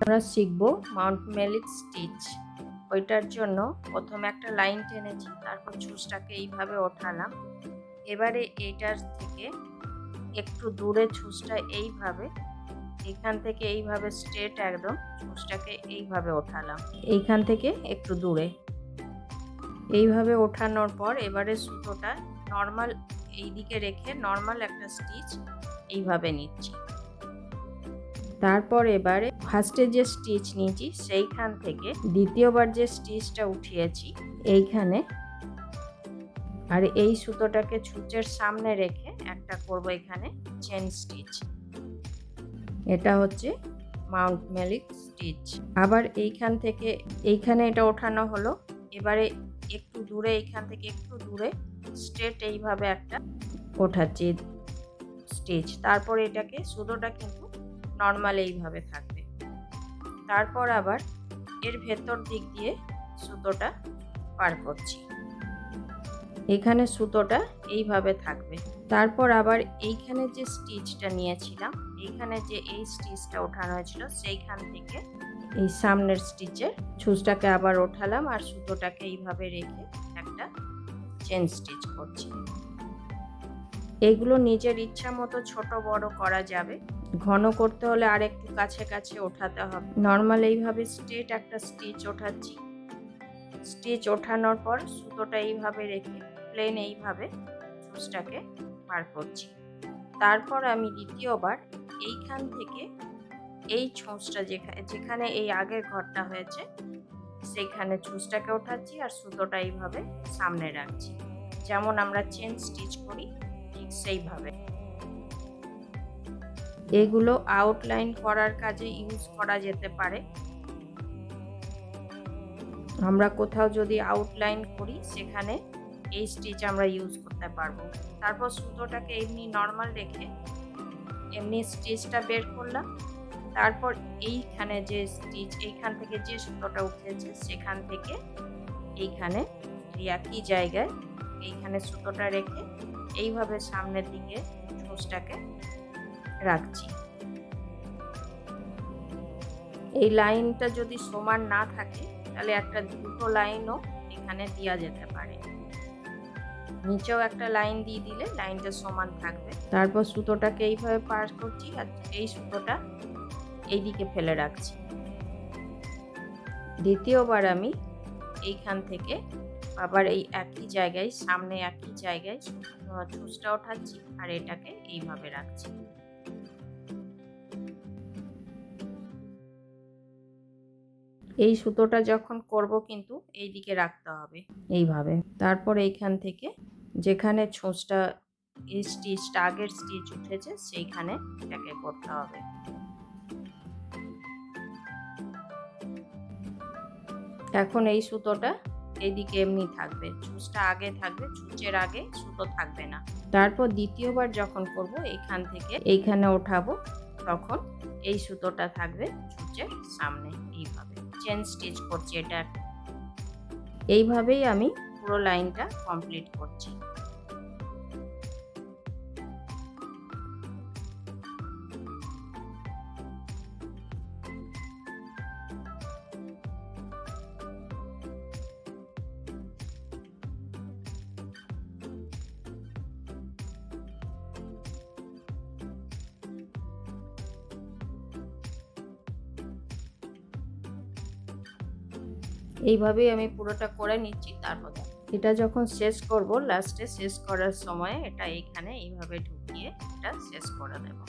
আমরা শিখব মাউন্টমেলিক স্টিচ। ওইটার জন্য প্রথমে একটা লাইন টেনেছি, তারপর ছুঁচটাকে এইভাবে ওঠালাম। এবারে এইটার থেকে একটু দূরে ছুঁচটা এইভাবে, এখান থেকে এইভাবে স্ট্রেট একদম ছুঁচটাকে এইভাবে ওঠালাম, এইখান থেকে একটু দূরে এইভাবে ওঠানোর পর এবারে সুতোটা নর্মাল এইদিকে রেখে নর্মাল একটা স্টিচ এইভাবে নিচ্ছি। তারপর এবারে ফার্স্টে যে স্টিচ নিয়েছি সেইখান থেকে দ্বিতীয়বার যে স্টিচটা উঠিয়েছি এইখানে, আর এই সুতোটাকে ছুঁচের সামনে রেখে একটা করব এখানে চেন স্টিচ। এটা হচ্ছে মাউন্টমেলিক স্টিচ। আবার এইখান থেকে এইখানে এটা ওঠানো হলো, এবারে একটু দূরে এইখান থেকে একটু দূরে স্ট্রেট এইভাবে একটা ওঠাচ্ছি স্টিচ। তারপর এটাকে সুতোটা কিন্তু নর্মাল এইভাবে থাকবে। তারপর আবার এর ভেতর দিক দিয়ে সুতোটা পার করছি, এখানে সুতোটা এইভাবে থাকবে। তারপর আবার এইখানে যে স্টিচটা নিয়েছিলাম, এইখানে যে এই স্টিচটা ওঠানো হয়েছিল সেইখান থেকে এই সামনের স্টিচের ছুঁচটাকে আবার ওঠালাম আর সুতোটাকে এইভাবে রেখে একটা চেন স্টিচ করছি। এইগুলো নিজের ইচ্ছা মতো ছোট বড় করা যাবে। ঘন করতে হলে আর একটু কাছে কাছে ওঠাতে হবে। নর্মাল এইভাবে স্ট্রেট একটা স্টিচ ওঠাচ্ছি। স্টিচ ওঠানোর পর সুতোটা এইভাবে রেখে প্লেন এইভাবে ছুঁচটাকে পার করছি। তারপর আমি দ্বিতীয়বার এইখান থেকে এই ছুঁচটা যেখানে এই আগের ঘরটা হয়েছে সেইখানে ছুঁচটাকে ওঠাচ্ছি আর সুতোটা এইভাবে সামনে রাখছি, যেমন আমরা চেন স্টিচ করি ঠিক সেইভাবে। এগুলো আউটলাইন করার কাজে ইউজ করা যেতে পারে। আমরা কোথাও যদি আউটলাইন করি সেখানে এই স্টিচ আমরা ইউজ করতে পারবো। তারপর সুতোটাকে এমনি নর্মাল রেখে এমনি স্টিচটা বের করলাম। তারপর এইখানে যে স্টিচ, এইখান থেকে যে সুতোটা উঠেছে সেখান থেকে এইখানে একই জায়গায় এইখানে সুতোটা রেখে এইভাবে সামনের দিকে ছুঁচটাকে রাখছি। এই লাইনটা যদি সমান না থাকে তাহলে একটা দুটো লাইনও এখানে দেওয়া যেতে পারে, নিচেও একটা লাইন দিয়ে দিলে লাইনটা সমান থাকবে। তারপর সুতোটাকে এইভাবে পার করছি আর এই সুতোটা এইদিকে ফেলে রাখছি। দ্বিতীয়বার আমি এইখান থেকে আবার এই একই জায়গায় সামনে একই জায়গায় ছুঁচটা ওঠাচ্ছি আর এটাকে এইভাবে রাখছি। এই সুতোটা যখন করব কিন্তু এই দিকে রাখতে হবে এইভাবে। তারপর এইখান থেকে যেখানে ছুঁচটা এই স্টিচটা আগের স্টিচ উঠেছে সেইখানে এটাকে করতে হবে। এখন এই সুতোটা এইদিকে এমনি থাকবে, ছুঁচটা আগে থাকবে, ছুঁচের আগে সুতো থাকবে না। তারপর দ্বিতীয়বার যখন করব এইখান থেকে এইখানে ওঠাবো তখন এই সুতোটা থাকবে ছুঁচের সামনে। এইভাবে চেন স্টিচ করছি, এটা এইভাবেই আমি পুরো লাইনটা কমপ্লিট করছি। এইভাবেই আমি পুরোটা করে নিচ্ছি। তারপর এটা যখন শেষ করব, লাস্টে শেষ করার সময় এটা এইখানে এইভাবে ঢুকিয়ে এটা শেষ করে দেব।